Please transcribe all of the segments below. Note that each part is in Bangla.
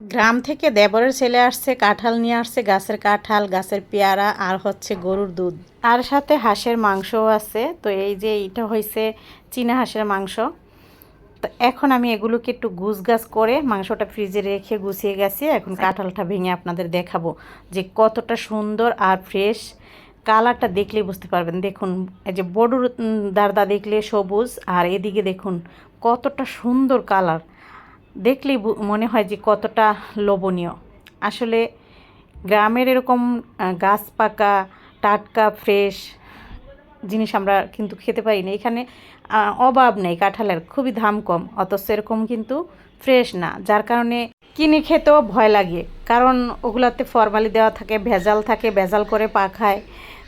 গ্রাম থেকে দেবরের ছেলে আসছে, কাঁঠাল নিয়ে আসছে, গাছের কাঁঠাল, গাছের পেয়ারা আর হচ্ছে গরুর দুধ, আর সাথে হাঁসের মাংসও আছে। তো এই যে এইটা হয়েছে চীনা হাঁসের মাংস। তো এখন আমি এগুলোকে একটু গুছগাছ করে মাংসটা ফ্রিজে রেখে গুছিয়ে গেছি। এখন কাঁঠালটা ভেঙে আপনাদের দেখাবো যে কতটা সুন্দর আর ফ্রেশ। কালারটা দেখলেই বুঝতে পারবেন। দেখুন এই যে বড়ুর দারদা দেখলে সবুজ, আর এদিকে দেখুন কতটা সুন্দর কালার। দেখলেই মনে হয় যে কতটা লোভনীয়। আসলে গ্রামের এরকম গাছ পাকা টাটকা ফ্রেশ জিনিস আমরা কিন্তু খেতে পারি না। এখানে অভাব নেই কাঁঠালের, খুবই দাম কম, অথচ এরকম কিন্তু ফ্রেশ না, যার কারণে কিনে খেতেও ভয় লাগে। কারণ ওগুলাতে ফরমালি দেওয়া থাকে, ভেজাল থাকে, ভেজাল করে পাখায়।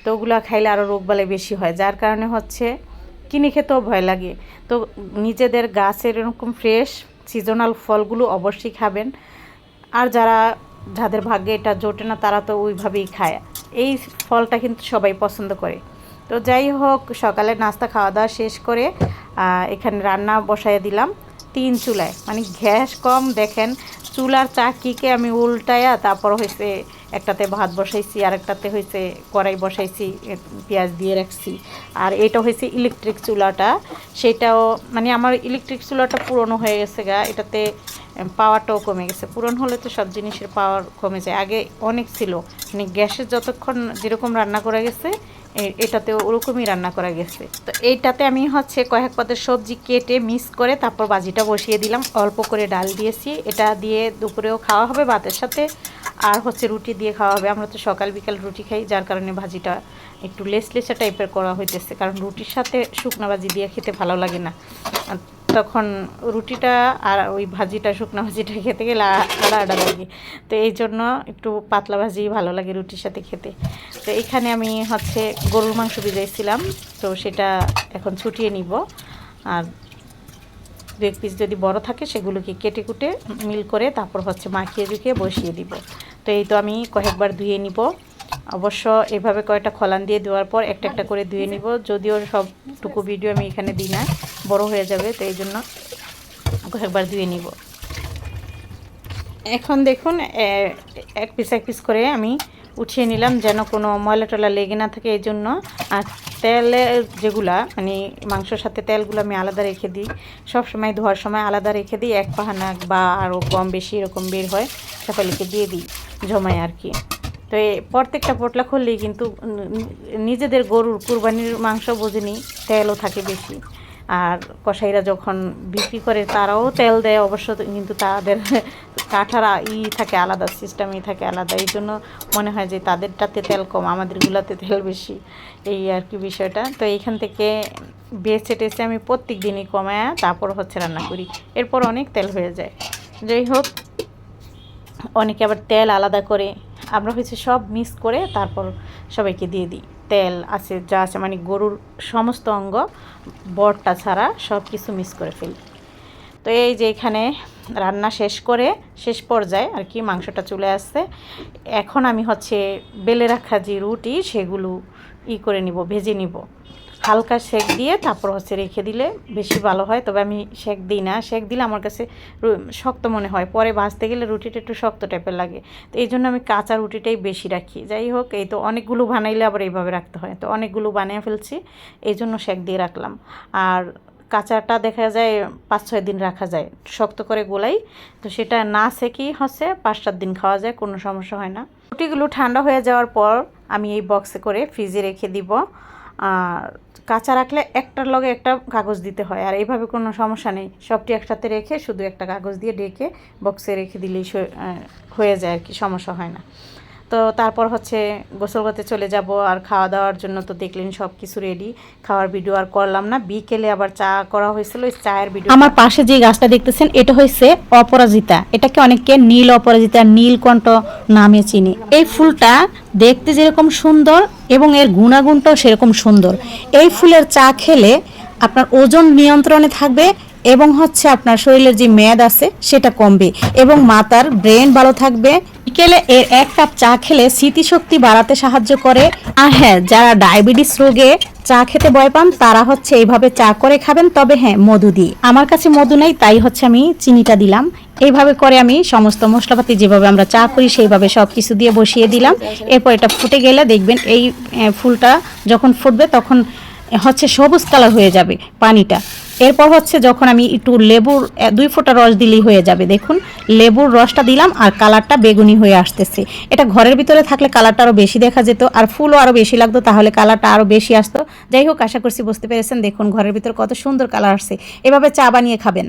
তো ওগুলো খাইলে আরও রোগবালাই বেশি হয়, যার কারণে হচ্ছে কিনে খেতেও ভয় লাগে। তো নিজেদের গাছের এরকম ফ্রেশ সিজনাল ফলগুলো অবশ্যই খাবেন। আর যাদের ভাগ্যে এটা জোটে না তারা তো ওইভাবেই খায়। এই ফলটা কিন্তু সবাই পছন্দ করে। তো যাই হোক, সকালে নাস্তা খাওয়া দাওয়া শেষ করে এখানে রান্না বসাইয়া দিলাম 3 চুলায়, মানে গ্যাস কম। দেখেন চুলার চাকিকে আমি উল্টায়া তারপর হয়েছে একটাতে ভাত বসাইছি, আর একটাতে হয়েছে কড়াই বসাইছি, পেঁয়াজ দিয়ে রাখছি। আর এটা হয়েছে ইলেকট্রিক চুলাটা, সেটাও মানে আমার ইলেকট্রিক চুলাটা পুরনো হয়ে গেছে গা, এটাতে পাওয়ারটাও কমে গেছে। পুরনো হলে তো সব জিনিসের পাওয়ার কমে যায়। আগে অনেক ছিল, মানে গ্যাসে যতক্ষণ যেরকম রান্না করা গেছে এটাতে ওরকমই রান্না করা গেছে। তো এইটাতে আমি হচ্ছে কয়েক পদের সবজি কেটে মিক্স করে তারপর ভাজিটা বসিয়ে দিলাম। অল্প করে ডাল দিয়েছি, এটা দিয়ে দুপুরেও খাওয়া হবে ভাতের সাথে, আর হচ্ছে রুটি দিয়ে খাওয়া হবে। আমরা তো সকাল বিকাল রুটি খাই, যার কারণে ভাজিটা একটু লেসা টাইপের করা হইতেছে, কারণ রুটির সাথে শুকনো ভাজি দিয়ে খেতে ভালো লাগে না। তখন রুটিটা আর ওই ভাজিটা, শুকনো ভাজিটা খেতে গেলে আলাদা লাগে। তো এই জন্য একটু পাতলা ভাজি ভালো লাগে রুটির সাথে খেতে। তো এখানে আমি হচ্ছে গরুর মাংস ভিজাইছিলাম, তো সেটা এখন ছুটিয়ে নিব। আর 2 পিস যদি বড় থাকে সেগুলোকে কেটে কুটে মিল করে তারপর হচ্ছে মাখিয়ে ঝুঁকিয়ে বসিয়ে দিব। তো এই তো আমি কয়েকবার ধুয়ে নিব। অবশ্য এভাবে কয়েকটা খলান দিয়ে দেওয়ার পর একটা একটা করে ধুয়ে নিব, যদিও সবটুকু ভিডিও আমি এখানে দিই না, বড় হয়ে যাবে, তো এই জন্য কয়েকবার ধুয়ে নিব। এখন দেখুন এক পিস করে আমি উঠিয়ে নিলাম, যেন কোনো ময়লা টলা লেগে না থাকে এই জন্য। আর তেলের যেগুলা মানে মাংসর সাথে তেলগুলো আমি আলাদা রেখে দিই, সবসময় ধোয়ার সময় আলাদা রেখে দিই। এক পাহানা বা আরও কম বেশি এরকম বের হয়, সকালেকে দিয়ে দিই জমায় আর কি। তো প্রত্যেকটা পোটলা খুললেই কিন্তু নিজেদের গরুর কুরবানির মাংস বোঝেনি, তেলও থাকে বেশি। আর কসাইরা যখন বিক্রি করে তারাও তেল দেয় অবশ্য, কিন্তু তাদের কাঠার থাকে আলাদা, সিস্টেমই থাকে আলাদা। এই জন্য মনে হয় যে তাদেরটাতে তেল কম, আমাদেরগুলোতে তেল বেশি, এই আর কি বিষয়টা। তো এইখান থেকে বেছে টেছে আমি প্রত্যেক দিনই কমায়া তারপর হচ্ছে রান্না করি, এরপর অনেক তেল হয়ে যায়। যাই হোক, অনেকে আবার তেল আলাদা করে, আমরা হচ্ছে সব মিক্স করে তারপর সবাইকে দিয়ে দিই। তেল আছে যা আছে, মানে গরুর সমস্ত অঙ্গ বড়টা ছাড়া সব কিছু মিক্স করে ফেলি। তো এই যে এখানে রান্না শেষ করে শেষ পর্যায়ে আর কি মাংসটা চলে আসছে। এখন আমি হচ্ছে বেলে রাখা যে রুটি সেগুলো করে নিব, ভেজে নিব। হালকা সেক দিয়ে তারপর হচ্ছে রেখে দিলে বেশি ভালো হয়, তবে আমি সেক দিই না। সেক দিলে আমার কাছে শক্ত মনে হয়, পরে ভাজতে গেলে রুটিটা একটু শক্ত টাইপের লাগে। তো এই জন্য আমি কাঁচা রুটিটাই বেশি রাখি। যাই হোক, এই তো অনেকগুলো বানাইলে আবার এইভাবে রাখতে হয়, তো অনেকগুলো বানিয়ে ফেলছি, এই জন্য সেক দিয়ে রাখলাম। আর কাঁচাটা দেখা যায় 5-6 দিন রাখা যায়, শক্ত করে গোলাই। তো সেটা না সেকেই হচ্ছে 5-7 দিন খাওয়া যায়, কোনো সমস্যা হয় না। রুটিগুলো ঠান্ডা হয়ে যাওয়ার পর আমি এই বক্সে করে ফ্রিজে রেখে দিব। আর কাঁচা রাখলে একটার লগে একটা কাগজ দিতে হয়, আর এইভাবে কোনো সমস্যা নেই। সবটি একসাথে রেখে শুধু একটা কাগজ দিয়ে ডেকে বক্সে রেখে দিলেই হয়ে যায় আর কি, সমস্যা হয় না। তো তারপর হচ্ছে গোসল করতে চলে যাব। আর খাওয়া দাওয়ার জন্য তো দেখলেন সব কিছু রেডি, খাওয়ার ভিডিও আর করলাম না। বিকেলে আবার চা করা হয়েছিল, ওই চায়ের ভিডিও। আমার পাশে যে গাছটা দেখতেছেন এটা হচ্ছে অপরাজিতা, এটাকে অনেকে নীল অপরাজিতা, নীলকণ্ঠ নামে চিনি। এই ফুলটা দেখতে যেরকম সুন্দর এবং এর গুণাগুণটাও সেরকম সুন্দর। এই ফুলের চা খেলে আপনার ওজন নিয়ন্ত্রণে থাকবে এবং হচ্ছে আপনার শরীরের যে মেদ আছে সেটা কমবে এবং মাথার ব্রেন ভালো থাকবে। বিকেলে এর 1 কাপ চা খেলে স্মৃতিশক্তি বাড়াতে সাহায্য করে। আর হ্যাঁ, যারা ডায়াবেটিস রোগে চা খেতে ভয় পান তারা হচ্ছে এইভাবে চা করে খাবেন, তবে হ্যাঁ মধু দিয়ে। আমার কাছে মধু নেই, তাই হচ্ছে আমি চিনিটা দিলাম। এইভাবে করে আমি সমস্ত মশলাপাতি যেভাবে আমরা চা করি সেইভাবে সব কিছু দিয়ে বসিয়ে দিলাম। এরপর এটা ফুটে গেলে দেখবেন এই ফুলটা যখন ফুটবে তখন হচ্ছে সবুজ কালার হয়ে যাবে পানিটা। এরপর হচ্ছে যখন আমি একটু লেবুর 2 ফোঁটা রস দিলেই হয়ে যাবে। দেখুন লেবুর রসটা দিলাম আর কালারটা বেগুনি হয়ে আসতেছে। এটা ঘরের ভিতরে থাকলে কালারটা আরও বেশি দেখা যেত আর ফুলও আরও বেশি লাগতো, তাহলে কালারটা আরও বেশি আসতো। যাই হোক, আশা করছি বুঝতে পেরেছেন। দেখুন ঘরের ভিতরে কত সুন্দর কালার আসছে। এভাবে চা বানিয়ে খাবেন।